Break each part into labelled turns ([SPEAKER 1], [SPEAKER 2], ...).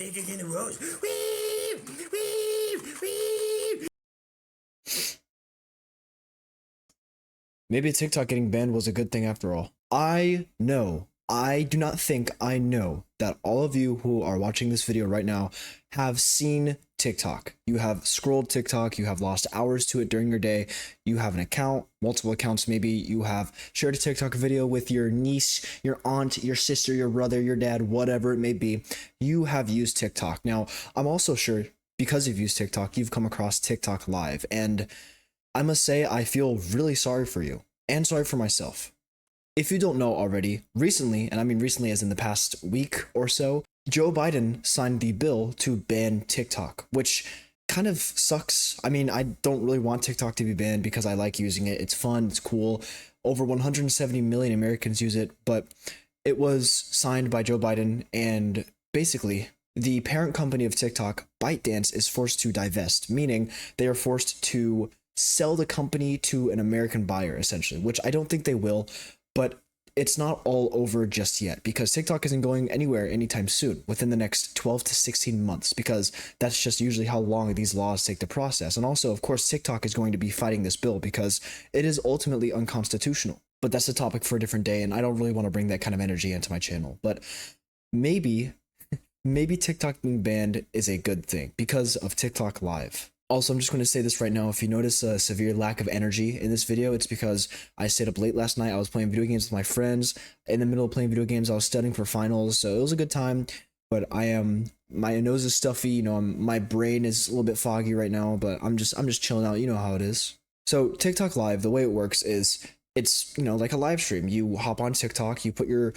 [SPEAKER 1] Taking in the rose. Maybe TikTok getting banned was a good thing after all. I do not think I know that all of you who are watching this video right now have seen TikTok. You have scrolled TikTok, you have lost hours to it during your day, you have an account, multiple accounts maybe, you have shared a TikTok video with your niece, your aunt, your sister, your brother, your dad, whatever it may be. You have used TikTok. Now, I'm also sure because you've used TikTok, you've come across TikTok Live, and I must say I feel really sorry for you and sorry for myself. If you don't know already, recently, and I mean recently as in the past week or so, Joe Biden signed the bill to ban TikTok, which kind of sucks. I mean, I don't really want TikTok to be banned because I like using it. It's fun, it's cool. Over 170 million Americans use it, but it was signed by Joe Biden, and basically the parent company of TikTok, ByteDance, is forced to divest, meaning they are forced to sell the company to an American buyer, essentially, which I don't think they will. But it's not all over just yet because TikTok isn't going anywhere anytime soon within the next 12 to 16 months, because that's just usually how long these laws take to process. And also, of course, TikTok is going to be fighting this bill because it is ultimately unconstitutional. But that's a topic for a different day, and I don't really want to bring that kind of energy into my channel. But maybe TikTok being banned is a good thing because of TikTok Live. Also, I'm just going to say this right now. If you notice a severe lack of energy in this video, it's because I stayed up late last night. I was playing video games with my friends. In the middle of playing video games, I was studying for finals, so it was a good time. But my nose is stuffy. You know, my brain is a little bit foggy right now. But I'm just chilling out. You know how it is. So TikTok Live, the way it works is it's, you know, like a live stream. You hop on TikTok, you put your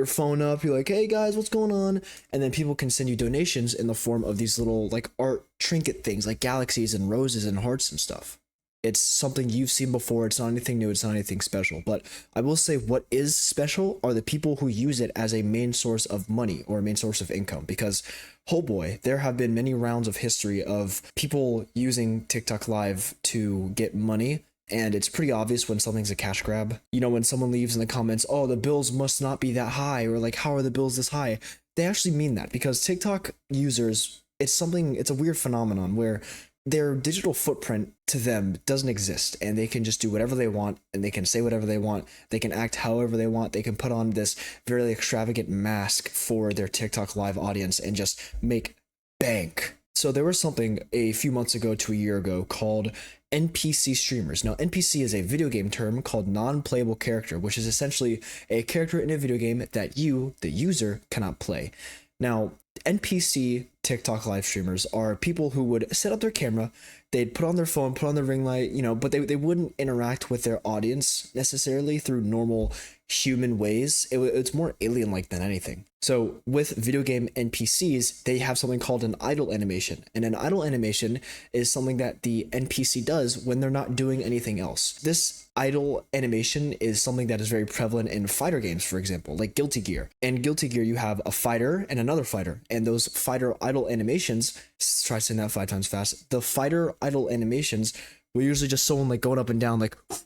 [SPEAKER 1] phone up, you're like, hey guys, what's going on? And then people can send you donations in the form of these little like art trinket things like galaxies and roses and hearts and stuff. It's something you've seen before. It's not anything new. It's not anything special. But I will say what is special are the people who use it as a main source of money or a main source of income. Because, oh boy, there have been many rounds of history of people using TikTok Live to get money. And it's pretty obvious when something's a cash grab. You know, when someone leaves in the comments, oh, the bills must not be that high, or like, how are the bills this high? They actually mean that because TikTok users, it's a weird phenomenon where their digital footprint to them doesn't exist, and they can just do whatever they want, and they can say whatever they want, they can act however they want, they can put on this very extravagant mask for their TikTok Live audience and just make bank. So there was something a few months ago to a year ago called NPC streamers. Now, NPC is a video game term called non-playable character, which is essentially a character in a video game that you, the user, cannot play. Now, NPC TikTok live streamers are people who would set up their camera, they'd put on their phone, put on their ring light, you know, but they wouldn't interact with their audience necessarily through normal human ways. It's more alien-like than anything. So with video game NPCs, they have something called an idle animation. And an idle animation is something that the NPC does when they're not doing anything else. This idle animation is something that is very prevalent in fighter games, for example, like Guilty Gear. In Guilty Gear, you have a fighter and another fighter. And those fighter idle animations, try saying that 5 times fast, the fighter idle animations will usually just someone like going up and down like, I'm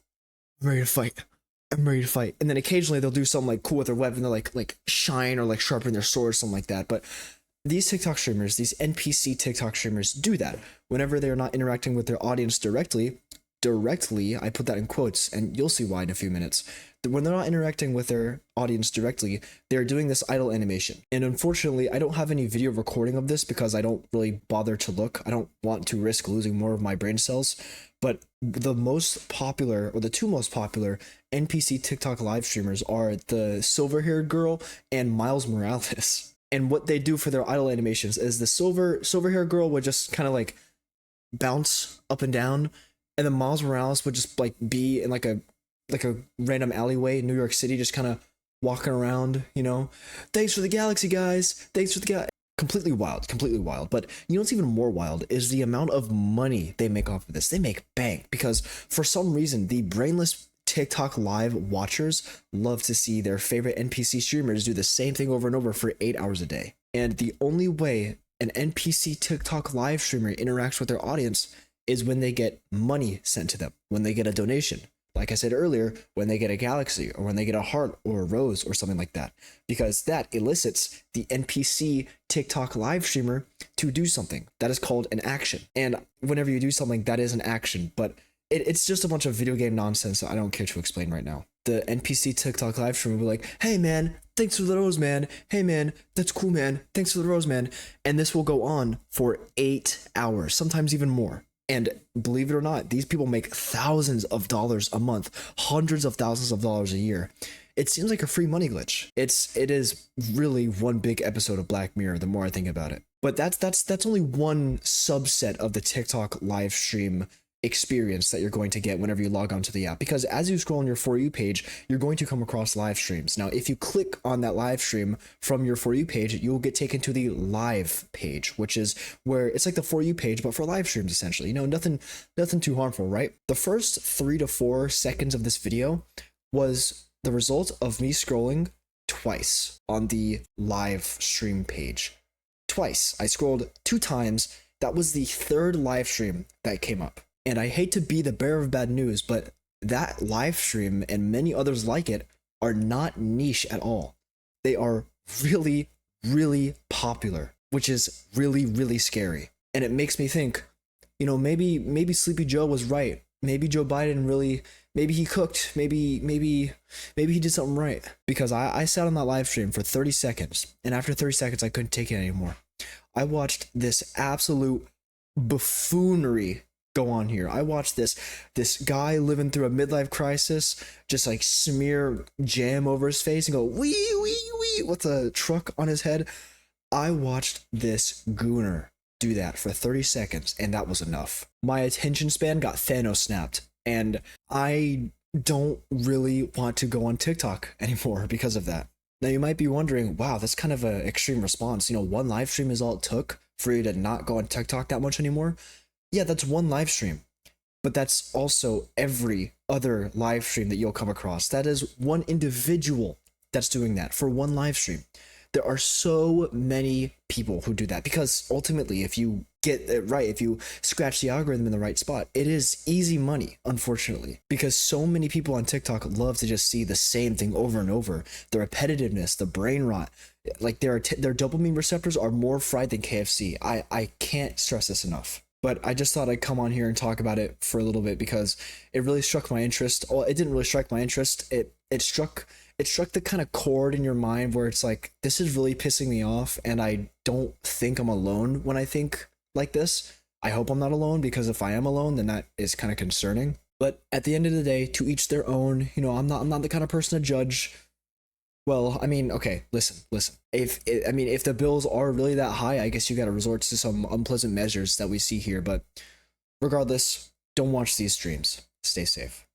[SPEAKER 1] ready to fight. I'm ready to fight. And then occasionally they'll do something like cool with their weapon. They'll like shine or like sharpen their sword, something like that. But these TikTok streamers, these NPC TikTok streamers do that whenever they're not interacting with their audience directly, I put that in quotes, and you'll see why in a few minutes. When they're not interacting with their audience directly, they're doing this idle animation. And unfortunately, I don't have any video recording of this because I don't really bother to look. I don't want to risk losing more of my brain cells. But the most popular, or the two most popular NPC TikTok live streamers are the silver-haired girl and Miles Morales. And what they do for their idle animations is the silver-haired girl would just kind of like bounce up and down, and then Miles Morales would just like be in like a random alleyway in New York City, just kind of walking around, you know. Thanks for the galaxy, guys. Thanks for the galaxy. Completely wild. But you know what's even more wild is the amount of money they make off of this. They make bank because for some reason the brainless TikTok live watchers love to see their favorite NPC streamers do the same thing over and over for 8 hours a day. And the only way an NPC TikTok live streamer interacts with their audience is when they get money sent to them, when they get a donation. like I said earlier, when they get a galaxy or when they get a heart or a rose or something like that, because that elicits the NPC TikTok live streamer to do something that is called an action. And whenever you do something, that is an action, but it's just a bunch of video game nonsense that I don't care to explain right now. The NPC TikTok live stream will be like, hey man, thanks for the rose, man. Hey man, that's cool, man. Thanks for the rose, man. And this will go on for 8 hours, sometimes even more. And believe it or not, these people make thousands of dollars a month, hundreds of thousands of dollars a year. It seems like a free money glitch. It is really one big episode of Black Mirror, the more I think about it. But that's only one subset of the TikTok live stream experience that you're going to get whenever you log onto the app, because as you scroll on your For You page, you're going to come across live streams. Now, if you click on that live stream from your For You page, you'll get taken to the live page, which is where it's like the For You page, but for live streams, essentially. You know, nothing too harmful, right? The first 3 to 4 seconds of this video was the result of me scrolling twice on the live stream page. Twice. I scrolled 2 times. That was the 3rd live stream that came up. And I hate to be the bearer of bad news, but that live stream and many others like it are not niche at all. They are really, really popular, which is really, really scary. And it makes me think, you know, maybe Sleepy Joe was right. Maybe Joe Biden really, maybe he cooked. Maybe he did something right. Because I sat on that live stream for 30 seconds. And after 30 seconds, I couldn't take it anymore. I watched this absolute buffoonery go on here. I watched this guy living through a midlife crisis just like smear jam over his face and go wee wee wee with a truck on his head. I watched this gooner do that for 30 seconds and that was enough. My attention span got Thanos snapped and I don't really want to go on TikTok anymore because of that. Now you might be wondering, wow, that's kind of an extreme response. You know, one live stream is all it took for you to not go on TikTok that much anymore. Yeah, that's one live stream, but that's also every other live stream that you'll come across. That is one individual that's doing that for one live stream. There are so many people who do that because ultimately, if you get it right, if you scratch the algorithm in the right spot, it is easy money, unfortunately, because so many people on TikTok love to just see the same thing over and over. The repetitiveness, the brain rot, like their dopamine receptors are more fried than KFC. I can't stress this enough. But I just thought I'd come on here and talk about it for a little bit because it really struck my interest. Well, it didn't really strike my interest. It struck the kind of chord in your mind where it's like, this is really pissing me off and I don't think I'm alone when I think like this. I hope I'm not alone, because if I am alone, then that is kind of concerning. But at the end of the day, to each their own. You know, I'm not the kind of person to judge. Well, I mean, okay, listen. If the bills are really that high, I guess you got to resort to some unpleasant measures that we see here. But regardless, don't watch these streams. Stay safe.